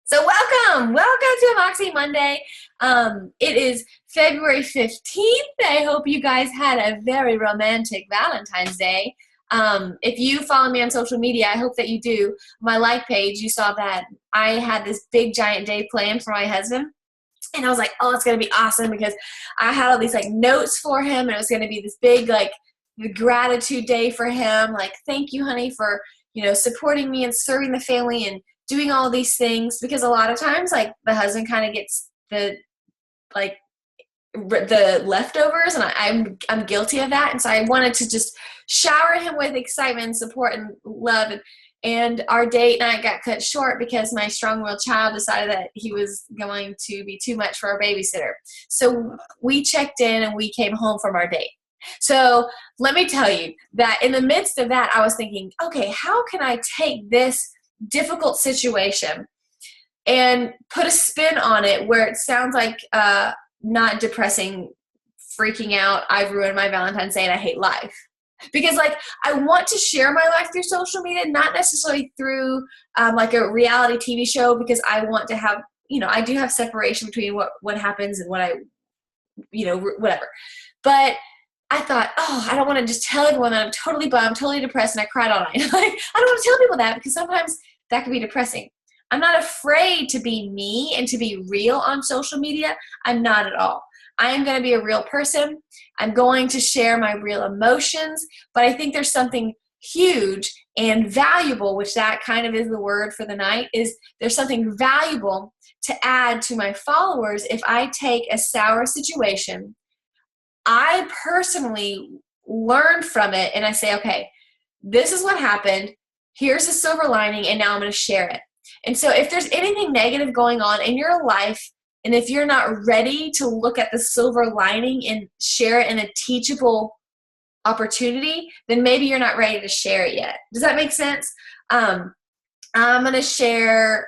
So welcome to Moxie Monday. It is February 15th. I hope you guys had a very romantic Valentine's Day. If you follow me on social media, I hope that you do. My like page, you saw that I had this big giant day planned for my husband. And I was like, oh, it's going to be awesome because I had all these like notes for him, and it was going to be this big like gratitude day for him. Like, thank you, honey, for, supporting me and serving the family and doing all these things, because a lot of times like the husband kind of gets the leftovers, and I'm guilty of that. And so I wanted to just shower him with excitement and support and love. And our date night got cut short because my strong-willed child decided that he was going to be too much for our babysitter. So we checked in and we came home from our date. So let me tell you that in the midst of that, I was thinking, okay, how can I take this difficult situation and put a spin on it where it sounds like not depressing, freaking out, I've ruined my Valentine's Day and I hate life. Because I want to share my life through social media, not necessarily through like a reality TV show, because I want to have, I do have separation between what happens and what I, whatever. But I thought, oh, I don't want to just tell everyone that I'm totally bummed, totally depressed, and I cried all night. I don't want to tell people that, because sometimes that can be depressing. I'm not afraid to be me and to be real on social media. I'm not at all. I am going to be a real person. I'm going to share my real emotions, but I think there's something huge and valuable, which that kind of is the word for the night, is there's something valuable to add to my followers if I take a sour situation, I personally learn from it, and I say, okay, this is what happened. Here's the silver lining, and now I'm going to share it. And so if there's anything negative going on in your life, and if you're not ready to look at the silver lining and share it in a teachable opportunity, then maybe you're not ready to share it yet. Does that make sense? I'm going to share.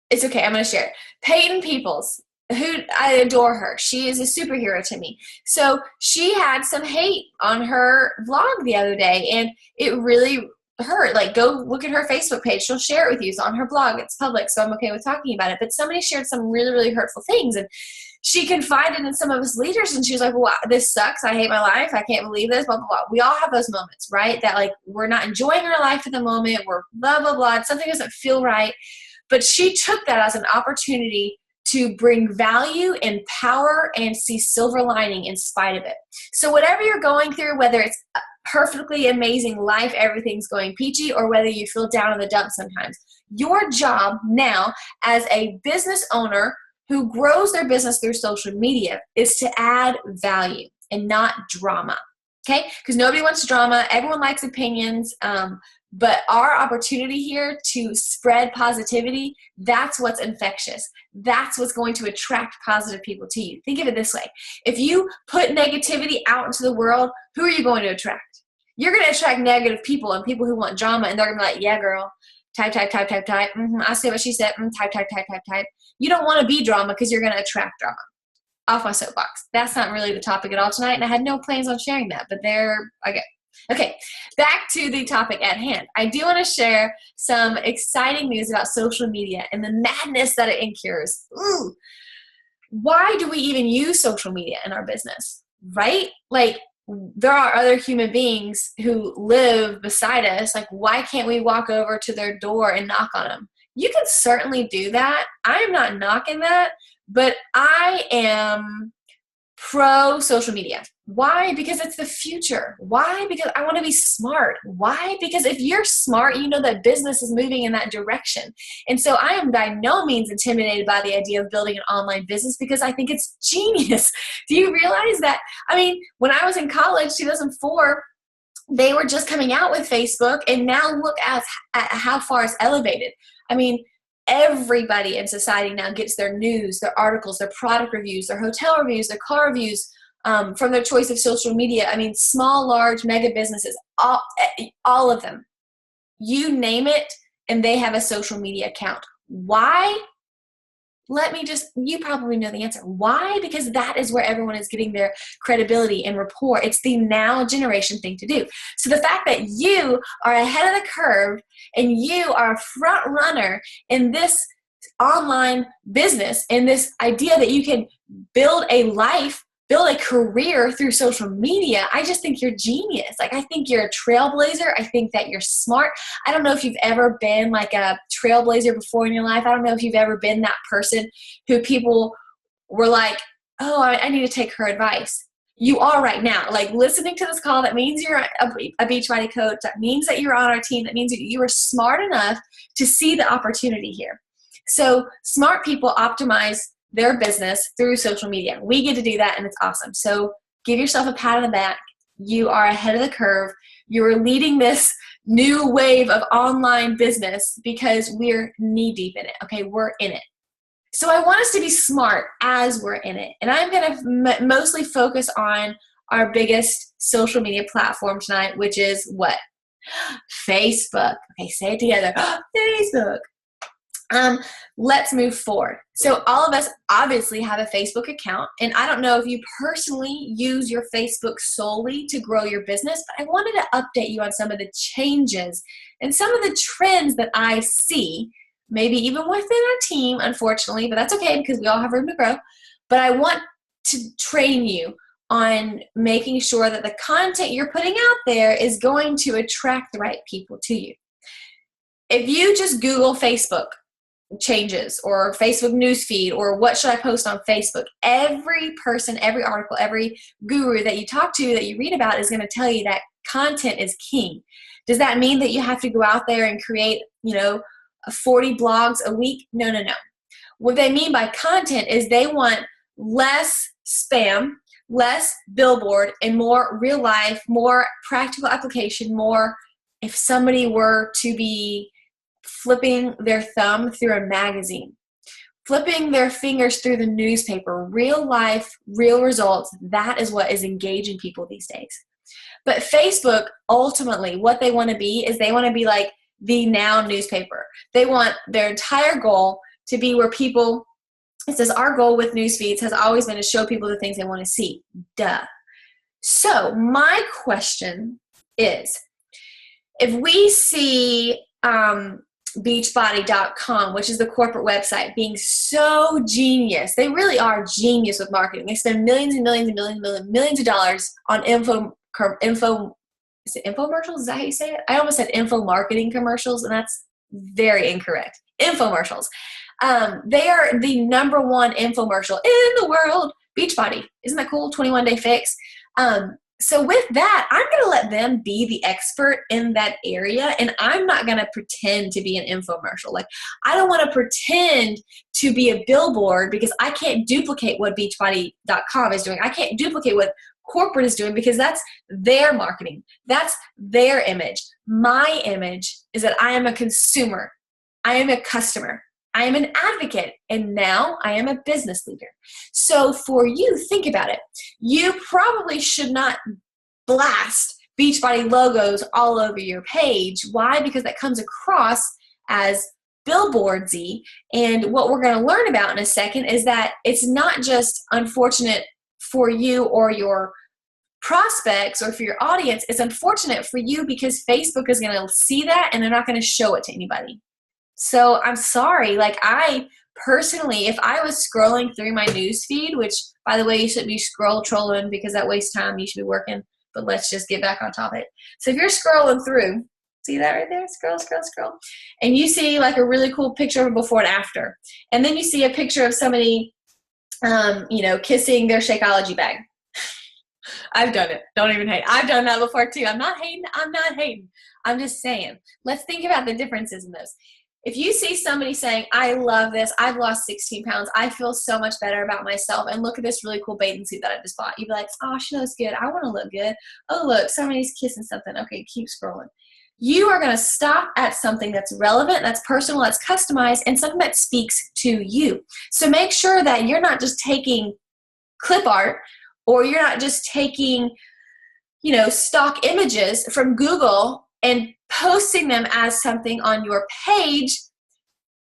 It's okay. I'm going to share it. Peyton Peoples, who I adore her. She is a superhero to me. So she had some hate on her vlog the other day, and it really hurt. Like, go look at her Facebook page. She'll share it with you. It's on her blog. It's public, so I'm okay with talking about it. But somebody shared some really, really hurtful things, and she confided in some of us leaders, and she was like, wow, this sucks. I hate my life. I can't believe this, blah, blah, blah. We all have those moments, right? That like we're not enjoying our life at the moment. We're blah, blah, blah. Something doesn't feel right. But she took that as an opportunity to bring value and power and see silver lining in spite of it. So whatever you're going through, whether it's a perfectly amazing life, everything's going peachy, or whether you feel down in the dumps sometimes, your job now as a business owner who grows their business through social media is to add value and not drama. Okay? Because nobody wants drama. Everyone likes opinions. But our opportunity here to spread positivity, that's what's infectious. That's what's going to attract positive people to you. Think of it this way. If you put negativity out into the world, who are you going to attract? You're going to attract negative people and people who want drama, and they're going to be like, yeah, girl, type, type, type, type, type. I say what she said. Type, type, type, type, type. You don't want to be drama because you're going to attract drama. Off my soapbox. That's not really the topic at all tonight, and I had no plans on sharing that, but there I go. Okay, back to the topic at hand. I do want to share some exciting news about social media and the madness that it incurs. Ooh. Why do we even use social media in our business, right? Like, there are other human beings who live beside us. Like, why can't we walk over to their door and knock on them? You can certainly do that. I am not knocking that, but I am pro social media. Why? Because it's the future. Why? Because I want to be smart. Why? Because if you're smart, you know that business is moving in that direction. And so I am by no means intimidated by the idea of building an online business, because I think it's genius. Do you realize that? I mean, when I was in college, 2004, they were just coming out with Facebook, and now look at how far it's elevated. I mean, everybody in society now gets their news, their articles, their product reviews, their hotel reviews, their car reviews from their choice of social media. I mean, small, large, mega businesses, all of them. You name it, and they have a social media account. Why? You probably know the answer. Why? Because that is where everyone is getting their credibility and rapport. It's the now generation thing to do. So the fact that you are ahead of the curve and you are a front runner in this online business and this idea that you can build a life, build a career through social media, I just think you're genius. Like, I think you're a trailblazer. I think that you're smart. I don't know if you've ever been like a trailblazer before in your life. I don't know if you've ever been that person who people were like, oh, I need to take her advice. You are right now. Like, listening to this call, that means you're a Beachbody coach. That means that you're on our team. That means that you are smart enough to see the opportunity here. So smart people optimize their business through social media. We get to do that, and it's awesome. So give yourself a pat on the back. You are ahead of the curve. You're leading this new wave of online business because we're knee deep in it. Okay, we're in it. So I want us to be smart as we're in it. And I'm going to mostly focus on our biggest social media platform tonight, which is what? Facebook. Okay, say it together. Facebook. Let's move forward. So all of us obviously have a Facebook account, and I don't know if you personally use your Facebook solely to grow your business, but I wanted to update you on some of the changes and some of the trends that I see, maybe even within our team, unfortunately, but that's okay because we all have room to grow. But I want to train you on making sure that the content you're putting out there is going to attract the right people to you. If you just Google Facebook changes or Facebook newsfeed or what should I post on Facebook, every person, every article, every guru that you talk to, that you read about, is going to tell you that content is king. Does that mean that you have to go out there and create, 40 blogs a week? No. What they mean by content is they want less spam, less billboard, and more real life, more practical application, more if somebody were to be flipping their thumb through a magazine, flipping their fingers through the newspaper, real life, real results. That is what is engaging people these days. But Facebook, ultimately, what they want to be is they want to be like the Now newspaper. They want their entire goal to be where people, it says our goal with news feeds has always been to show people the things they want to see. Duh. So my question is, if we see Beachbody.com, which is the corporate website, being so genius, they really are genius with marketing. They spend millions and millions and millions of dollars on is it infomercials? Is that how you say it? I almost said info marketing commercials, and that's very incorrect. Infomercials. They are the number one infomercial in the world. Beachbody. Isn't that cool? 21-day fix. So with that, I'm going to let them be the expert in that area, and I'm not going to pretend to be an infomercial. Like, I don't want to pretend to be a billboard because I can't duplicate what Beachbody.com is doing. I can't duplicate what corporate is doing because that's their marketing. That's their image. My image is that I am a consumer. I am a customer. I am an advocate, and now I am a business leader. So for you, think about it. You probably should not blast Beachbody logos all over your page. Why? Because that comes across as billboardsy. And what we're going to learn about in a second is that it's not just unfortunate for you or your prospects or for your audience. It's unfortunate for you because Facebook is going to see that and they're not going to show it to anybody. So I'm sorry, like I personally, if I was scrolling through my news feed, which by the way, you shouldn't be trolling because that wastes time, you should be working, but let's just get back on topic. So if you're scrolling through, see that right there? Scroll. And you see like a really cool picture of before and after. And then you see a picture of somebody, kissing their Shakeology bag. I've done it. Don't even hate. I've done that before too. I'm not hating. I'm just saying, let's think about the differences in those. If you see somebody saying, I love this, I've lost 16 pounds, I feel so much better about myself, and look at this really cool bathing suit that I just bought. You'd be like, oh, she looks good. I want to look good. Oh, look, somebody's kissing something. Okay, keep scrolling. You are going to stop at something that's relevant, that's personal, that's customized, and something that speaks to you. So make sure that you're not just taking clip art, or you're not just taking, stock images from Google and posting them as something on your page.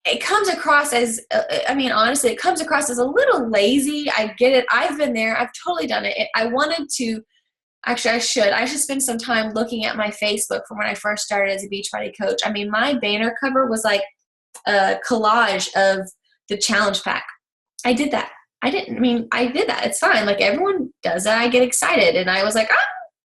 It comes across as, honestly, it comes across as a little lazy. I get it. I've been there. I've totally done it. I should spend some time looking at my Facebook from when I first started as a Beachbody coach. I mean, my banner cover was like a collage of the challenge pack. I did that. I did that. It's fine. Like everyone does that. I get excited. And I was like,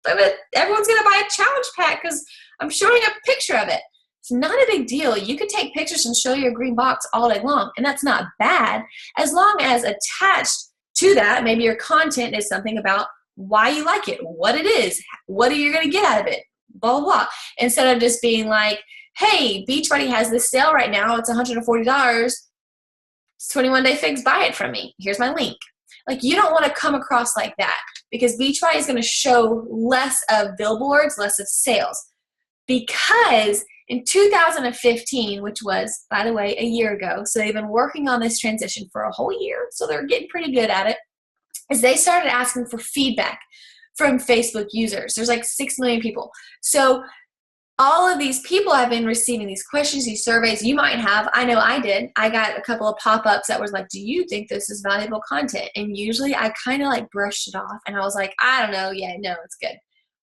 everyone's going to buy a challenge pack because I'm showing a picture of it. It's not a big deal. You could take pictures and show your green box all day long. And that's not bad as long as attached to that, maybe your content is something about why you like it, what it is, what are you going to get out of it, blah, blah, blah. Instead of just being like, hey, Beachbody has this sale right now. It's $140. It's 21-day fix. Buy it from me. Here's my link. Like you don't want to come across like that because Beachbody is going to show less of billboards, less of sales. Because in 2015, which was, by the way, a year ago, so they've been working on this transition for a whole year, so they're getting pretty good at it, is they started asking for feedback from Facebook users. There's like 6 million people. So all of these people have been receiving these questions, these surveys. You might have. I know I did. I got a couple of pop-ups that was like, do you think this is valuable content? And usually I kind of like brushed it off and I was like, I don't know. Yeah, no, it's good.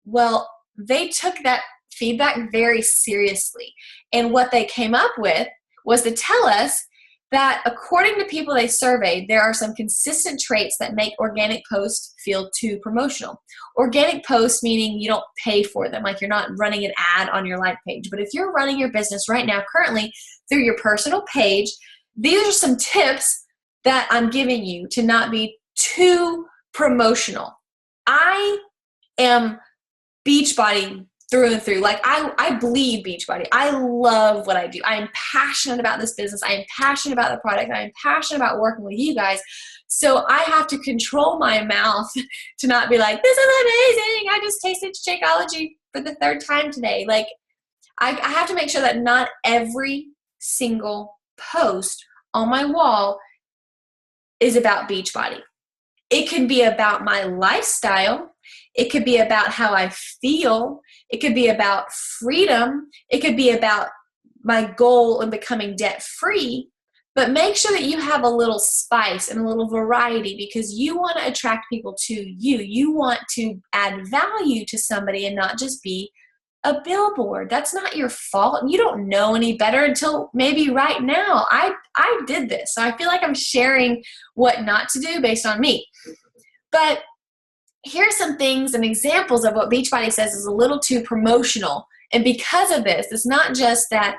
Well, they took that feedback very seriously. And what they came up with was to tell us that according to people they surveyed, there are some consistent traits that make organic posts feel too promotional. Organic posts meaning you don't pay for them, like you're not running an ad on your like page. But if you're running your business right now, currently through your personal page, these are some tips that I'm giving you to not be too promotional. I am Beachbody through and through. Like I bleed Beachbody. I love what I do. I am passionate about this business. I am passionate about the product. I am passionate about working with you guys. So I have to control my mouth to not be like, this is amazing. I just tasted Shakeology for the 3rd time today. Like I have to make sure that not every single post on my wall is about Beachbody. It can be about my lifestyle. It could be about how I feel. It could be about freedom. It could be about my goal in becoming debt-free. But make sure that you have a little spice and a little variety because you want to attract people to you. You want to add value to somebody and not just be a billboard. That's not your fault. You don't know any better until maybe right now. I did this. So I feel like I'm sharing what not to do based on me. But here's some things and examples of what Beachbody says is a little too promotional. And because of this, it's not just that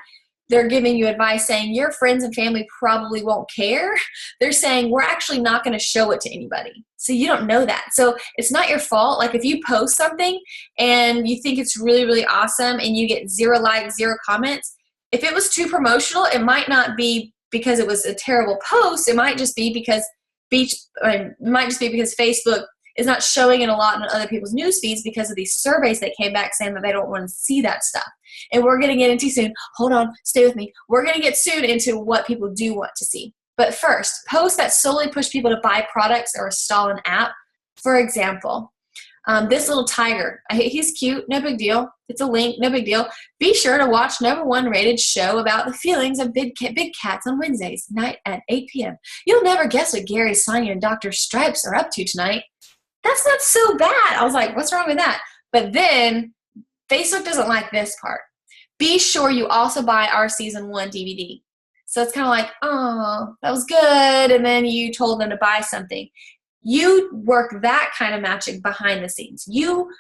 they're giving you advice saying your friends and family probably won't care. They're saying we're actually not going to show it to anybody. So you don't know that. So it's not your fault. Like if you post something and you think it's really, really awesome and you get 0 likes, 0 comments, if it was too promotional, it might not be because it was a terrible post. It might just be because Facebook is not showing it a lot in other people's news feeds because of these surveys that came back saying that they don't want to see that stuff. And we're going to get into soon. Hold on. Stay with me. We're going to get soon into what people do want to see. But first, posts that solely push people to buy products or install an app. For example, this little tiger. He's cute. No big deal. It's a link. No big deal. Be sure to watch #1 rated show about the feelings of big cats on Wednesdays night at 8 p.m. You'll never guess what Gary, Sonia, and Dr. Stripes are up to tonight. That's not so bad. I was like, what's wrong with that? But then Facebook doesn't like this part. Be sure you also buy our season 1 DVD. So it's kind of like, oh, that was good. And then you told them to buy something. You work that kind of magic behind the scenes. You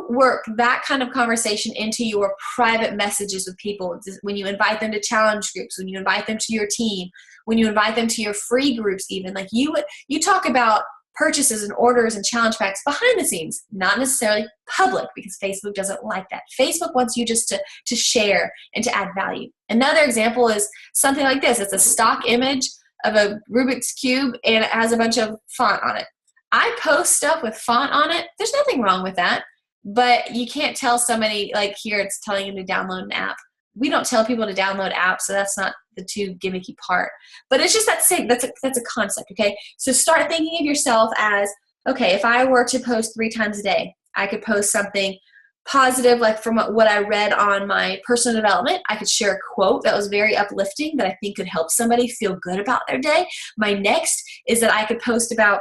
work that kind of conversation into your private messages with people. When you invite them to challenge groups, when you invite them to your team, when you invite them to your free groups even. Like you talk about purchases and orders and challenge packs behind the scenes, not necessarily public because Facebook doesn't like that. Facebook wants you just to share and to add value. Another example is something like this. It's a stock image of a Rubik's Cube and it has a bunch of font on it. I post stuff with font on it. There's nothing wrong with that, but you can't tell somebody like here it's telling them to download an app. We don't tell people to download apps, so that's not the too gimmicky part. But it's just that's a concept, okay? So start thinking of yourself as, okay, if I were to post 3 times a day, I could post something positive, like from what I read on my personal development. I could share a quote that was very uplifting that I think could help somebody feel good about their day. My next is that I could post about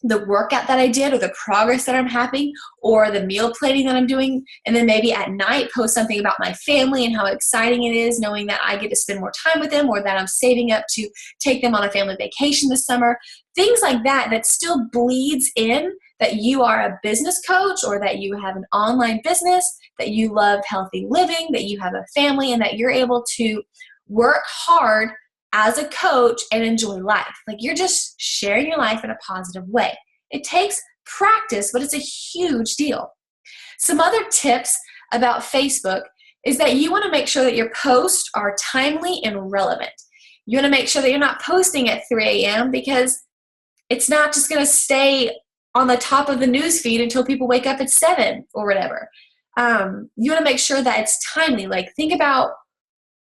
the workout that I did or the progress that I'm having or the meal planning that I'm doing. And then maybe at night post something about my family and how exciting it is knowing that I get to spend more time with them or that I'm saving up to take them on a family vacation this summer. Things like that that still bleeds in that you are a business coach or that you have an online business, that you love healthy living, that you have a family, and that you're able to work hard as a coach and enjoy life. Like you're just sharing your life in a positive way. It takes practice, but it's a huge deal. Some other tips about Facebook is that you want to make sure that your posts are timely and relevant. You want to make sure that you're not posting at 3 a.m. because it's not just going to stay on the top of the news feed until people wake up at 7 or whatever. You want to make sure that it's timely. Like think about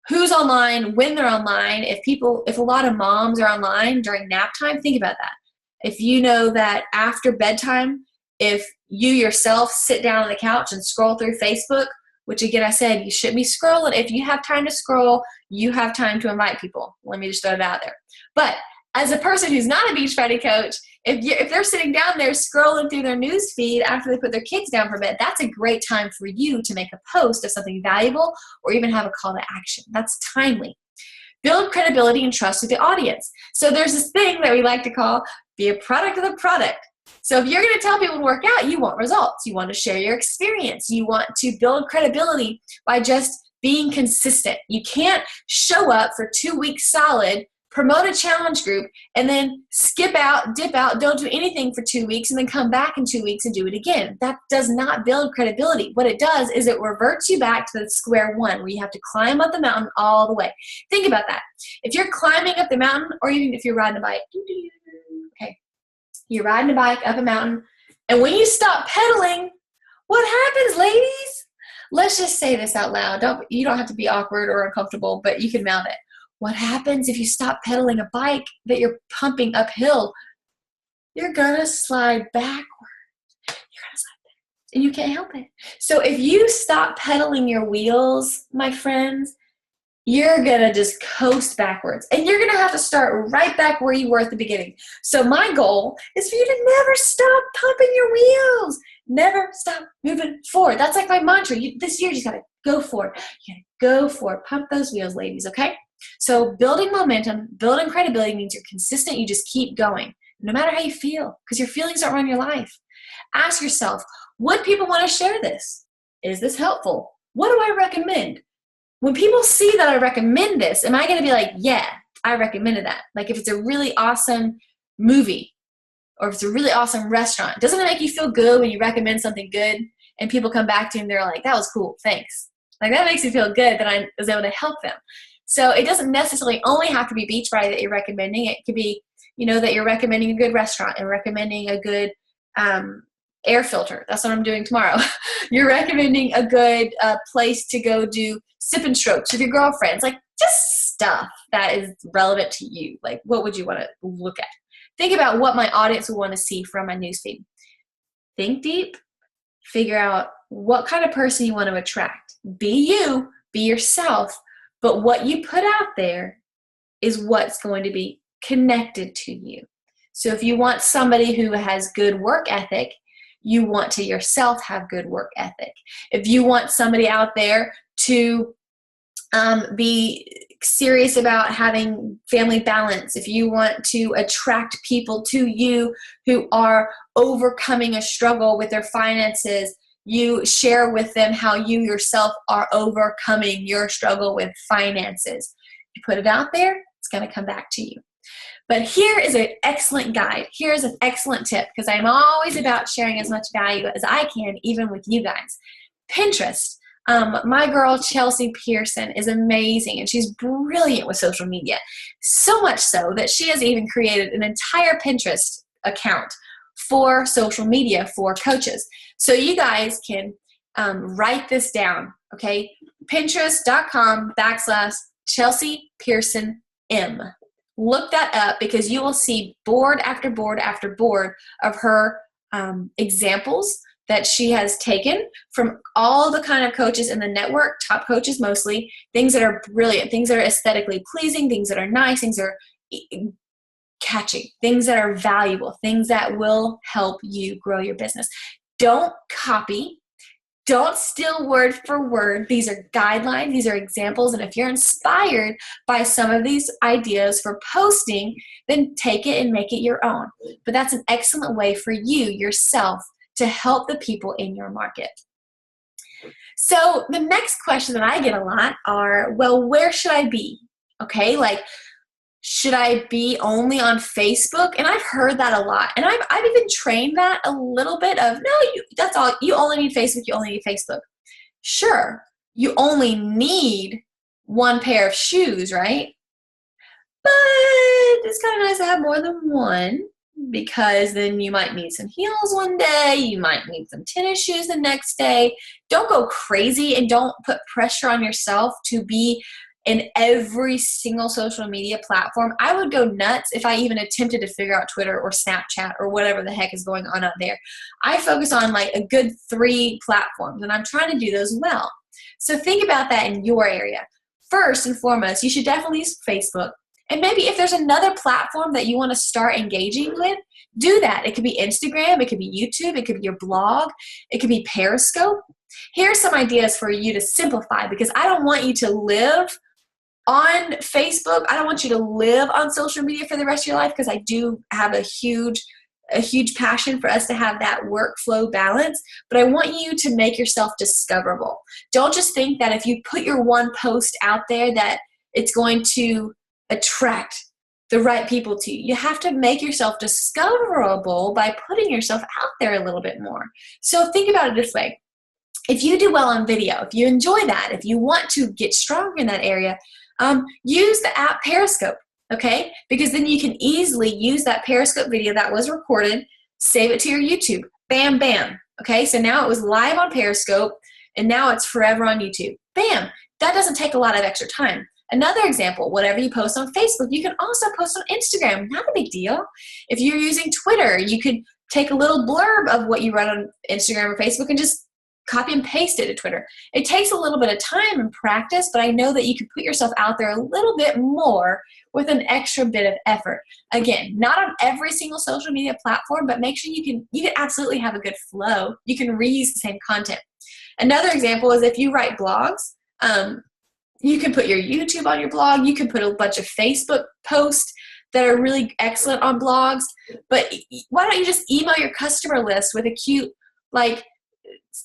who's online, when they're online. If a lot of moms are online during nap time, think about that. If you know that after bedtime, if you yourself sit down on the couch and scroll through Facebook, which again, I said, you shouldn't be scrolling. If you have time to scroll, you have time to invite people. Let me just throw it out there. But as a person who's not a Beachbody coach, if they're sitting down there scrolling through their news feed after they put their kids down for bed, that's a great time for you to make a post of something valuable or even have a call to action. That's timely. Build credibility and trust with the audience. So there's this thing that we like to call be a product of the product. So if you're going to tell people to work out, you want results. You want to share your experience. You want to build credibility by just being consistent. You can't show up for 2 weeks solid, promote a challenge group, and then skip out, dip out, don't do anything for 2 weeks, and then come back in 2 weeks and do it again. That does not build credibility. What it does is it reverts you back to the square one where you have to climb up the mountain all the way. Think about that. If you're climbing up the mountain, or even if you're riding a bike, okay, you're riding a bike up a mountain, and when you stop pedaling, what happens, ladies? Let's just say this out loud. You don't have to be awkward or uncomfortable, but you can mouth it. What happens if you stop pedaling a bike that you're pumping uphill? You're going to slide backward. You're going to slide back, and you can't help it. So if you stop pedaling your wheels, my friends, you're going to just coast backwards. And you're going to have to start right back where you were at the beginning. So my goal is for you to never stop pumping your wheels. Never stop moving forward. That's like my mantra. This year, you just got to go for it. You got to go for it. Pump those wheels, ladies, okay? So building momentum, building credibility means you're consistent. You just keep going, no matter how you feel, because your feelings don't run your life. Ask yourself, would people want to share this? Is this helpful? What do I recommend? When people see that I recommend this, am I going to be like, yeah, I recommended that? Like if it's a really awesome movie or if it's a really awesome restaurant, doesn't it make you feel good when you recommend something good and people come back to you and they're like, that was cool, thanks. Like that makes me feel good that I was able to help them. So it doesn't necessarily only have to be Beachbody that you're recommending. It could be, that you're recommending a good restaurant and recommending a good air filter. That's what I'm doing tomorrow. You're recommending a good place to go do sip and strokes with your girlfriends. Like just stuff that is relevant to you. Like what would you want to look at? Think about what my audience would want to see from my newsfeed. Think deep. Figure out what kind of person you want to attract. Be you. Be yourself. But what you put out there is what's going to be connected to you. So if you want somebody who has good work ethic, you want to yourself have good work ethic. If you want somebody out there to be serious about having family balance, if you want to attract people to you who are overcoming a struggle with their finances, you share with them how you yourself are overcoming your struggle with finances. You put it out there, it's going to come back to you. But here is an excellent guide. Here's an excellent tip because I'm always about sharing as much value as I can, even with you guys. Pinterest. My girl, Chelsea Pearson, is amazing and she's brilliant with social media. So much so that she has even created an entire Pinterest account for social media for coaches. So you guys can write this down, okay? Pinterest.com/Chelsea Pearson M. Look that up because you will see board after board after board of her examples that she has taken from all the kind of coaches in the network, top coaches mostly, things that are brilliant, things that are aesthetically pleasing, things that are nice, things that are catching, things that are valuable, things that will help you grow your business. Don't copy. Don't steal word for word. These are guidelines. These are examples. And if you're inspired by some of these ideas for posting, then take it and make it your own. But that's an excellent way for you, yourself, to help the people in your market. So the next question that I get a lot are, well, where should I be? Okay, like, should I be only on Facebook? And I've heard that a lot. And I've even trained that a little bit of, no, that's all. You only need Facebook. You only need Facebook. Sure, you only need one pair of shoes, right? But it's kind of nice to have more than one, because then you might need some heels one day. You might need some tennis shoes the next day. Don't go crazy and don't put pressure on yourself to be in every single social media platform. I would go nuts if I even attempted to figure out Twitter or Snapchat or whatever the heck is going on out there. I focus on like a good 3 platforms, and I'm trying to do those well. So think about that in your area. First and foremost, you should definitely use Facebook. And maybe if there's another platform that you want to start engaging with, do that. It could be Instagram, it could be YouTube, it could be your blog, it could be Periscope. Here are some ideas for you to simplify, because I don't want you to live on Facebook. I don't want you to live on social media for the rest of your life, because I do have a huge passion for us to have that workflow balance. But I want you to make yourself discoverable. Don't just think that if you put your one post out there that it's going to attract the right people to you. You have to make yourself discoverable by putting yourself out there a little bit more. So think about it this way. If you do well on video, if you enjoy that, if you want to get stronger in that area, use the app Periscope, okay? Because then you can easily use that Periscope video that was recorded, save it to your YouTube. Bam, bam. Okay, so now it was live on Periscope, and now it's forever on YouTube. Bam. That doesn't take a lot of extra time. Another example, whatever you post on Facebook, you can also post on Instagram. Not a big deal. If you're using Twitter, you could take a little blurb of what you write on Instagram or Facebook and just copy and paste it to Twitter. It takes a little bit of time and practice, but I know that you can put yourself out there a little bit more with an extra bit of effort. Again, not on every single social media platform, but make sure you can absolutely have a good flow. You can reuse the same content. Another example is if you write blogs, you can put your YouTube on your blog. You can put a bunch of Facebook posts that are really excellent on blogs. But why don't you just email your customer list with a cute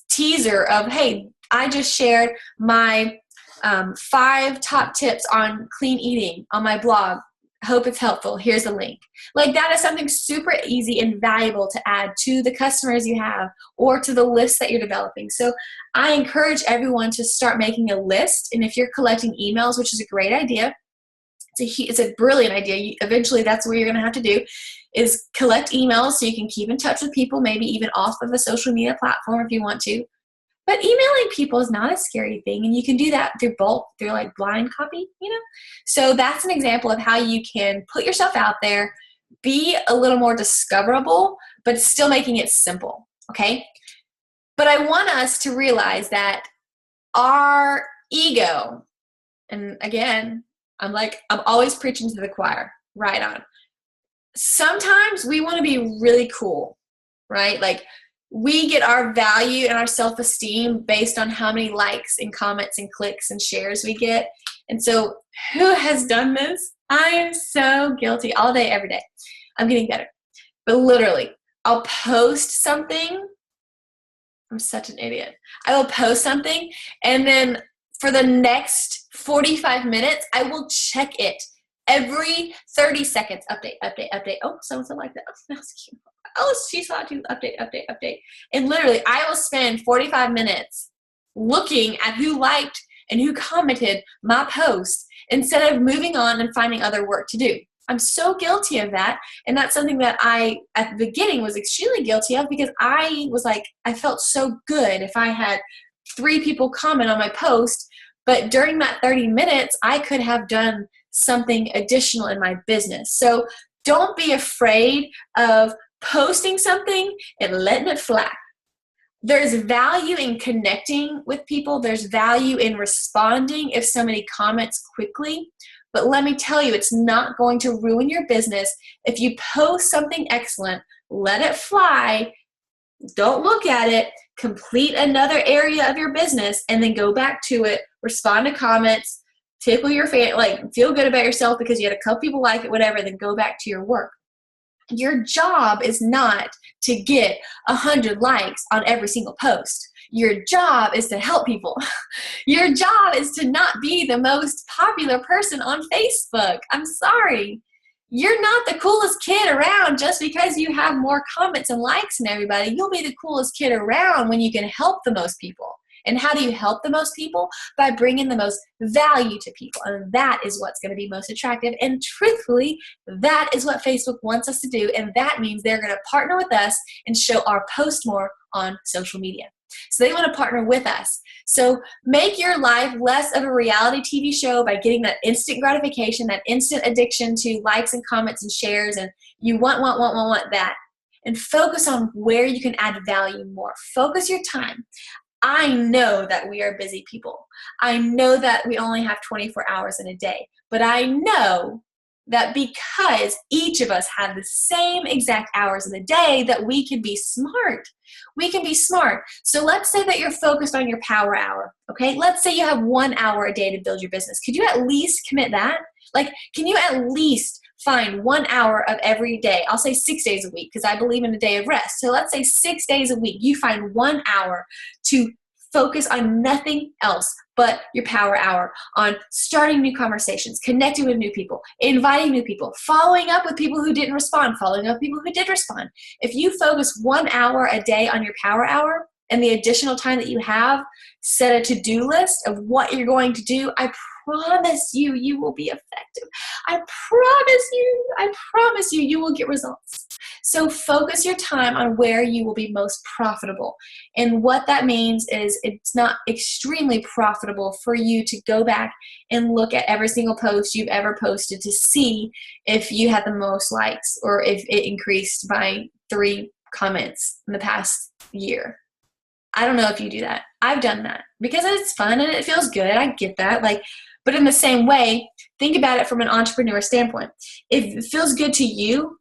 teaser of, hey, I just shared my 5 top tips on clean eating on my blog. Hope it's helpful. Here's a link. That is something super easy and valuable to add to the customers you have or to the list that you're developing. So I encourage everyone to start making a list. And if you're collecting emails, which is a great idea, it's a brilliant idea. Eventually, that's what you're going to have to do, is collect emails so you can keep in touch with people, maybe even off of a social media platform if you want to. But emailing people is not a scary thing, and you can do that through bulk, through blind copy, So that's an example of how you can put yourself out there, be a little more discoverable, but still making it simple, okay? But I want us to realize that our ego, and again, I'm always preaching to the choir, right on. Sometimes we want to be really cool, right? We get our value and our self-esteem based on how many likes and comments and clicks and shares we get. And so who has done this? I am so guilty all day, every day. I'm getting better. But literally, I'll post something. I'm such an idiot. I will post something, and then for the next 45 minutes, I will check it every 30 seconds. Update. Oh, so-and-so like that. Oh, that was cute. Oh, she saw it too. Update. And literally, I will spend 45 minutes looking at who liked and who commented my post instead of moving on and finding other work to do. I'm so guilty of that. And that's something that I, at the beginning, was extremely guilty of, because I felt so good if I had 3 people comment on my post. But during that 30 minutes, I could have done something additional in my business. So don't be afraid of posting something and letting it fly. There's value in connecting with people. There's value in responding if somebody comments quickly. But let me tell you, it's not going to ruin your business. If you post something excellent, let it fly. Don't look at it. Complete another area of your business and then go back to it. Respond to comments. Tickle your fan, like feel good about yourself because you had a couple people like it, whatever, then go back to your work. Your job is not to get 100 likes on every single post. Your job is to help people. Your job is to not be the most popular person on Facebook. I'm sorry. You're not the coolest kid around just because you have more comments and likes than everybody. You'll be the coolest kid around when you can help the most people. And how do you help the most people? By bringing the most value to people. And that is what's going to be most attractive. And truthfully, that is what Facebook wants us to do. And that means they're going to partner with us and show our post more on social media. So they want to partner with us. So make your life less of a reality TV show by getting that instant gratification, that instant addiction to likes and comments and shares. And you want that. And focus on where you can add value more. Focus your time. I know that we are busy people. I know that we only have 24 hours in a day, but I know that because each of us have the same exact hours in the day that we can be smart. We can be smart. So let's say that you're focused on your power hour, okay? Let's say you have 1 hour a day to build your business. Could you at least commit that? Like, can you at least find 1 hour of every day? I'll say 6 days a week because I believe in a day of rest. So let's say 6 days a week, you find 1 hour to focus on nothing else but your power hour, on starting new conversations, connecting with new people, inviting new people, following up with people who didn't respond, following up with people who did respond. If you focus 1 hour a day on your power hour and the additional time that you have, set a to-do list of what you're going to do, I promise you, you will be effective. I promise you, you will get results. So focus your time on where you will be most profitable. And what that means is it's not extremely profitable for you to go back and look at every single post you've ever posted to see if you had the most likes or if it increased by 3 comments in the past year. I don't know if you do that. I've done that because it's fun and it feels good. I get that. But in the same way, think about it from an entrepreneur standpoint. If it feels good to you,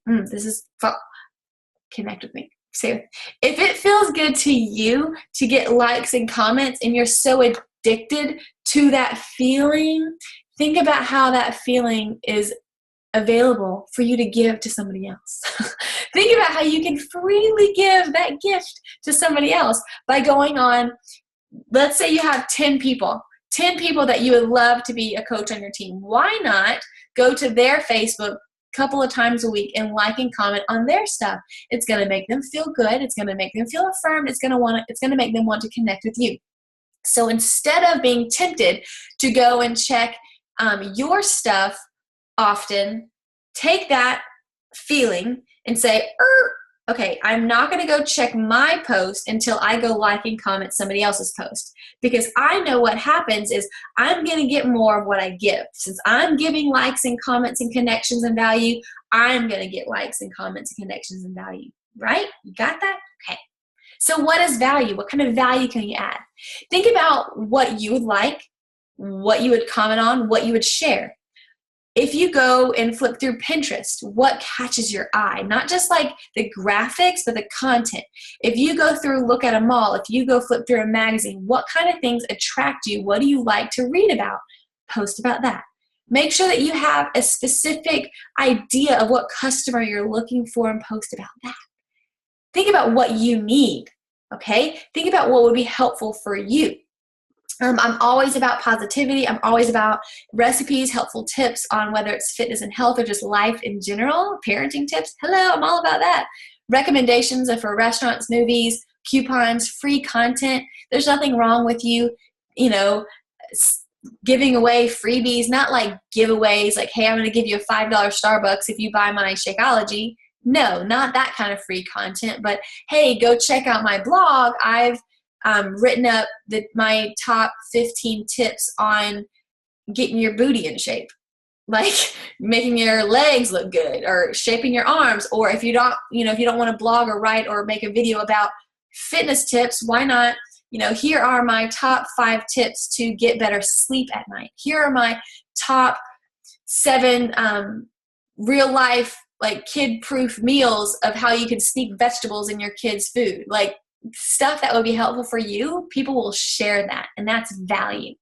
connect with me. Say, if it feels good to you to get likes and comments and you're so addicted to that feeling, think about how that feeling is available for you to give to somebody else. Think about how you can freely give that gift to somebody else by going on, let's say you have 10 people that you would love to be a coach on your team. Why not go to their Facebook a couple of times a week and like and comment on their stuff? It's going to make them feel good. It's going to make them feel affirmed. It's going to make them want to connect with you. So instead of being tempted to go and check your stuff often, take that feeling and say, okay, I'm not going to go check my post until I go like and comment somebody else's post. Because I know what happens is I'm going to get more of what I give. Since I'm giving likes and comments and connections and value, I'm going to get likes and comments and connections and value. Right? You got that? Okay. So what is value? What kind of value can you add? Think about what you would like, what you would comment on, what you would share. If you go and flip through Pinterest, what catches your eye? Not just like the graphics, but the content. If you go through, look at a mall, if you go flip through a magazine, what kind of things attract you? What do you like to read about? Post about that. Make sure that you have a specific idea of what customer you're looking for and post about that. Think about what you need, okay? Think about what would be helpful for you. I'm always about positivity. I'm always about recipes, helpful tips on whether it's fitness and health or just life in general, parenting tips. Hello, I'm all about that. Recommendations for restaurants, movies, coupons, free content. There's nothing wrong with you, giving away freebies, not like giveaways like, hey, I'm going to give you a $5 Starbucks if you buy my Shakeology. No, not that kind of free content, but hey, go check out my blog. I've written up my top 15 tips on getting your booty in shape, like making your legs look good or shaping your arms. Or if you don't want to blog or write or make a video about fitness tips, why not, here are my top 5 tips to get better sleep at night. Here are my top 7 real life, like kid-proof meals of how you can sneak vegetables in your kids' food, like stuff that would be helpful for you. People will share that, and that's value.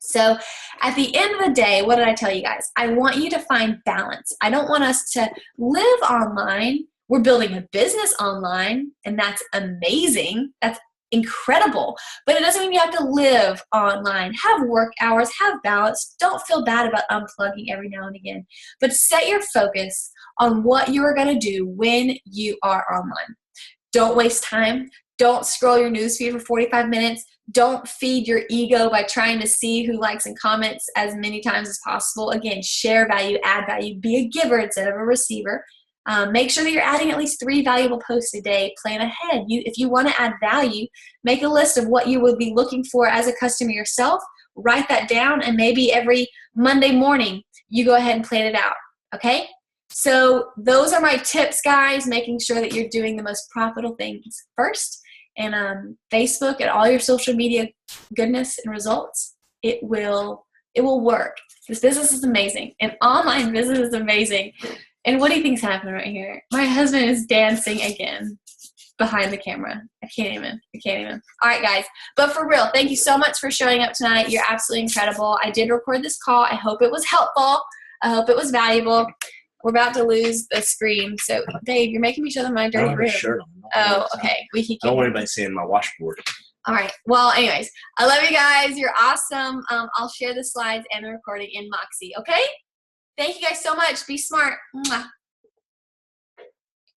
So at the end of the day, what did I tell you guys? I want you to find balance. I don't want us to live online. We're building a business online, and that's amazing. That's incredible. But it doesn't mean you have to live online. Have work hours, have balance. Don't feel bad about unplugging every now and again. But set your focus on what you are going to do when you are online. Don't waste time. Don't scroll your newsfeed for 45 minutes. Don't feed your ego by trying to see who likes and comments as many times as possible. Again, share value, add value, be a giver instead of a receiver. Make sure that you're adding at least 3 valuable posts a day. Plan ahead. If you want to add value, make a list of what you would be looking for as a customer yourself. Write that down, and maybe every Monday morning you go ahead and plan it out. Okay? So those are my tips, guys, making sure that you're doing the most profitable things first. And Facebook and all your social media goodness and results, it will work. This business is amazing. And online business is amazing. And what do you think's happening right here? My husband is dancing again behind the camera. I can't even. All right, guys. But for real, thank you so much for showing up tonight. You're absolutely incredible. I did record this call. I hope it was helpful. I hope it was valuable. We're about to lose the screen. So, Dave, you're making me show them my dirty room. Oh, okay. We can. I don't want anybody seeing my washboard. All right. Well, anyways, I love you guys. You're awesome. I'll share the slides and the recording in Moxie. Okay? Thank you guys so much. Be smart. Mwah.